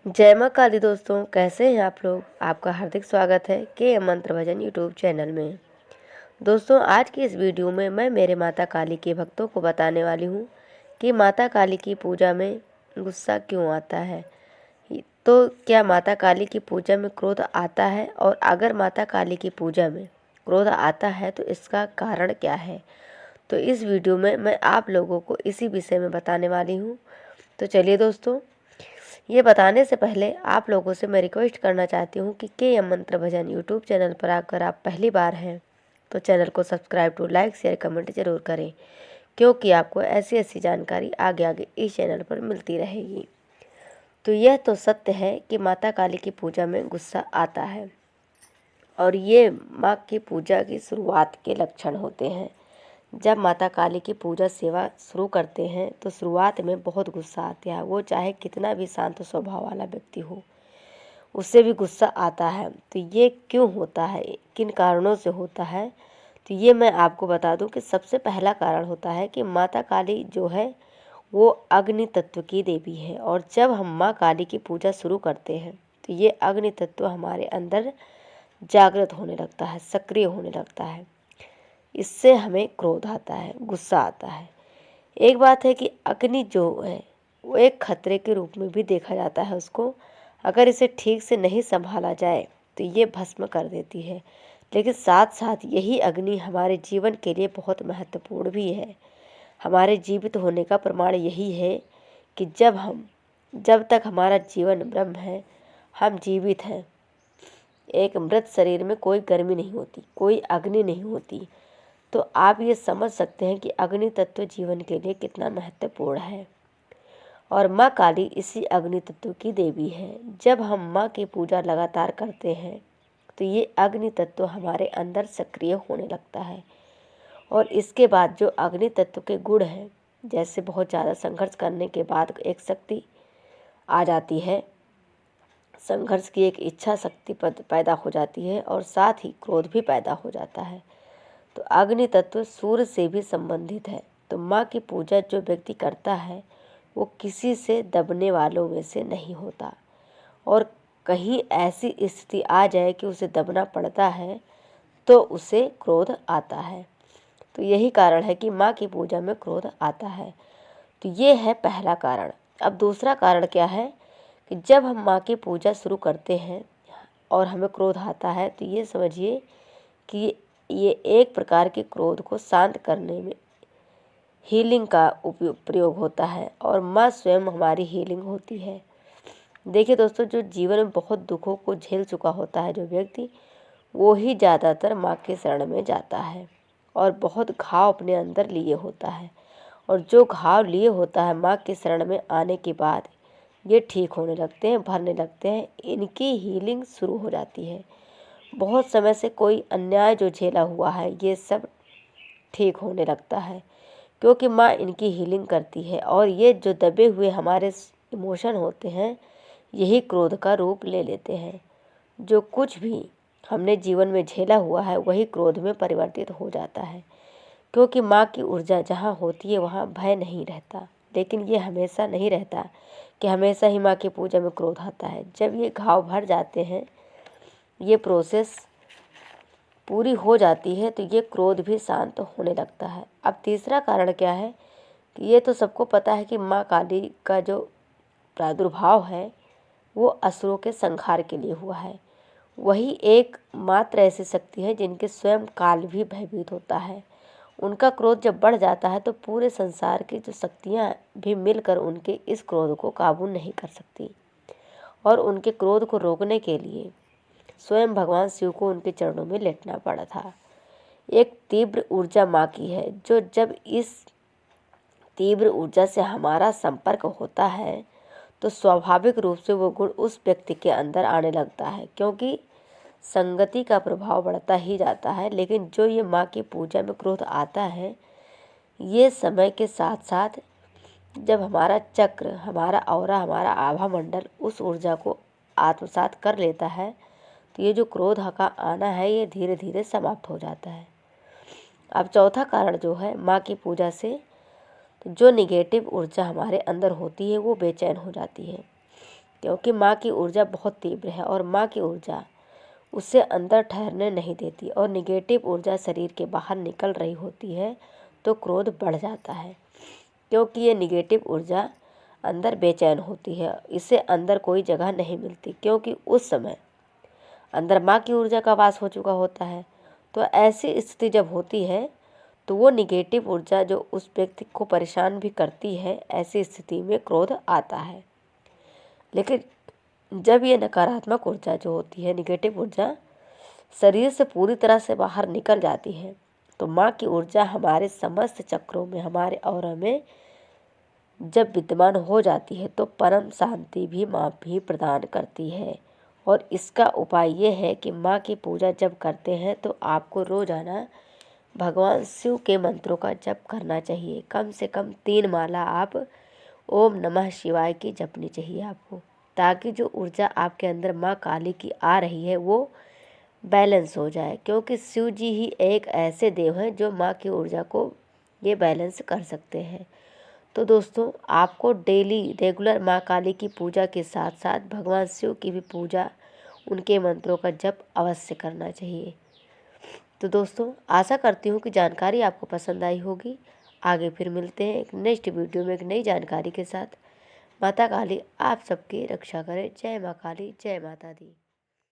जय माँ काली दोस्तों, कैसे हैं आप लोग। आपका हार्दिक स्वागत है के एम मंत्र भजन यूट्यूब चैनल में। दोस्तों, आज की इस वीडियो में मैं मेरे माता काली के भक्तों को बताने वाली हूँ कि माता काली की पूजा में गुस्सा क्यों आता है। तो क्या माता काली की पूजा में क्रोध आता है, और अगर माता काली की पूजा में क्रोध आता है तो इसका कारण क्या है। तो इस वीडियो में मैं आप लोगों को इसी विषय में बताने वाली हूँ। तो चलिए दोस्तों, ये बताने से पहले आप लोगों से मैं रिक्वेस्ट करना चाहती हूँ कि के एम मंत्र भजन यूट्यूब चैनल पर आकर आप पहली बार हैं तो चैनल को subscribe to like share comment जरूर करें, क्योंकि आपको ऐसी ऐसी जानकारी आगे आगे इस चैनल पर मिलती रहेगी। तो यह तो सत्य है कि माता काली की पूजा में गुस्सा आता है, और ये माँ की पूजा की शुरुआत के लक्षण होते हैं। जब माता काली की पूजा सेवा शुरू करते हैं तो शुरुआत में बहुत गुस्सा आता है। वो चाहे कितना भी शांत स्वभाव वाला व्यक्ति हो, उससे भी गुस्सा आता है। तो ये क्यों होता है, किन कारणों से होता है, तो ये मैं आपको बता दूं कि सबसे पहला कारण होता है कि माता काली जो है वो अग्नि तत्व की देवी है। और जब हम माँ काली की पूजा शुरू करते हैं तो ये अग्नि तत्व हमारे अंदर जागृत होने लगता है, सक्रिय होने लगता है। इससे हमें क्रोध आता है, गुस्सा आता है। एक बात है कि अग्नि जो है वो एक खतरे के रूप में भी देखा जाता है उसको। अगर इसे ठीक से नहीं संभाला जाए तो ये भस्म कर देती है। लेकिन साथ साथ यही अग्नि हमारे जीवन के लिए बहुत महत्वपूर्ण भी है। हमारे जीवित होने का प्रमाण यही है कि जब तक हमारा जीवन ब्रह्म है, हम जीवित हैं। एक मृत शरीर में कोई गर्मी नहीं होती, कोई अग्नि नहीं होती। तो आप ये समझ सकते हैं कि अग्नि तत्व जीवन के लिए कितना महत्वपूर्ण है। और माँ काली इसी अग्नि तत्व की देवी है। जब हम माँ की पूजा लगातार करते हैं तो ये अग्नि तत्व हमारे अंदर सक्रिय होने लगता है। और इसके बाद जो अग्नि तत्व के गुण हैं, जैसे बहुत ज़्यादा संघर्ष करने के बाद एक शक्ति आ जाती है, संघर्ष की एक इच्छा शक्ति पैदा हो जाती है, और साथ ही क्रोध भी पैदा हो जाता है। तो अग्नि तत्व सूर्य से भी संबंधित है। तो माँ की पूजा जो व्यक्ति करता है वो किसी से दबने वालों में से नहीं होता। और कहीं ऐसी स्थिति आ जाए कि उसे दबना पड़ता है तो उसे क्रोध आता है। तो यही कारण है कि माँ की पूजा में क्रोध आता है। तो ये है पहला कारण। अब दूसरा कारण क्या है कि जब हम माँ की पूजा शुरू करते हैं और हमें क्रोध आता है तो ये समझिए कि ये एक प्रकार के क्रोध को शांत करने में हीलिंग का प्रयोग होता है, और माँ स्वयं हमारी हीलिंग होती है। देखिए दोस्तों, जो जीवन में बहुत दुखों को झेल चुका होता है जो व्यक्ति, वो ही ज़्यादातर माँ के शरण में जाता है और बहुत घाव अपने अंदर लिए होता है। और जो घाव लिए होता है माँ के शरण में आने के बाद ये ठीक होने लगते हैं, भरने लगते हैं, इनकी हीलिंग शुरू हो जाती है। बहुत समय से कोई अन्याय जो झेला हुआ है ये सब ठीक होने लगता है, क्योंकि माँ इनकी हीलिंग करती है। और ये जो दबे हुए हमारे इमोशन होते हैं यही क्रोध का रूप ले लेते हैं। जो कुछ भी हमने जीवन में झेला हुआ है वही क्रोध में परिवर्तित हो जाता है, क्योंकि माँ की ऊर्जा जहाँ होती है वहाँ भय नहीं रहता। लेकिन ये हमेशा नहीं रहता कि हमेशा ही माँ की पूजा में क्रोध आता है। जब ये घाव भर जाते हैं, ये प्रोसेस पूरी हो जाती है, तो ये क्रोध भी शांत होने लगता है। अब तीसरा कारण क्या है कि ये तो सबको पता है कि माँ काली का जो प्रादुर्भाव है वो असुरों के संहार के लिए हुआ है। वही एक मात्र ऐसी शक्ति है जिनके स्वयं काल भी भयभीत होता है। उनका क्रोध जब बढ़ जाता है तो पूरे संसार की जो शक्तियाँ भी मिलकर उनके इस क्रोध को काबू नहीं कर सकती। और उनके क्रोध को रोकने के लिए स्वयं भगवान शिव को उनके चरणों में लेटना पड़ा था। एक तीव्र ऊर्जा माँ की है, जो जब इस तीव्र ऊर्जा से हमारा संपर्क होता है तो स्वाभाविक रूप से वो गुण उस व्यक्ति के अंदर आने लगता है, क्योंकि संगति का प्रभाव बढ़ता ही जाता है। लेकिन जो ये माँ की पूजा में क्रोध आता है, ये समय के साथ साथ जब हमारा चक्र, हमारा औरा, हमारा आभा मंडल उस ऊर्जा को आत्मसात कर लेता है, तो ये जो क्रोध का आना है ये धीरे धीरे समाप्त हो जाता है। अब चौथा कारण जो है माँ की पूजा से, तो जो निगेटिव ऊर्जा हमारे अंदर होती है वो बेचैन हो जाती है। क्योंकि माँ की ऊर्जा बहुत तीव्र है और माँ की ऊर्जा उसे अंदर ठहरने नहीं देती और निगेटिव ऊर्जा शरीर के बाहर निकल रही होती है तो क्रोध बढ़ जाता है, क्योंकि ये निगेटिव ऊर्जा अंदर बेचैन होती है, इसे अंदर कोई जगह नहीं मिलती, क्योंकि उस समय अंदर माँ की ऊर्जा का वास हो चुका होता है। तो ऐसी स्थिति जब होती है तो वो निगेटिव ऊर्जा जो उस व्यक्ति को परेशान भी करती है, ऐसी स्थिति में क्रोध आता है। लेकिन जब ये नकारात्मक ऊर्जा जो होती है, निगेटिव ऊर्जा शरीर से पूरी तरह से बाहर निकल जाती है तो माँ की ऊर्जा हमारे समस्त चक्रों में, हमारे ऑरा में जब विद्यमान हो जाती है तो परम शांति भी माँ भी प्रदान करती है। और इसका उपाय ये है कि माँ की पूजा जब करते हैं तो आपको रोज़ाना भगवान शिव के मंत्रों का जप करना चाहिए। कम से कम 3 माला आप ओम नमः शिवाय की जपनी चाहिए आपको, ताकि जो ऊर्जा आपके अंदर माँ काली की आ रही है वो बैलेंस हो जाए, क्योंकि शिव जी ही एक ऐसे देव हैं जो माँ की ऊर्जा को ये बैलेंस कर सकते हैं। तो दोस्तों, आपको डेली रेगुलर माँ काली की पूजा के साथ साथ भगवान शिव की भी पूजा, उनके मंत्रों का जप अवश्य करना चाहिए। तो दोस्तों, आशा करती हूँ कि जानकारी आपको पसंद आई होगी। आगे फिर मिलते हैं एक नेक्स्ट वीडियो में एक नई जानकारी के साथ। माता काली आप सबकी रक्षा करे। जय माँ काली, जय माता दी।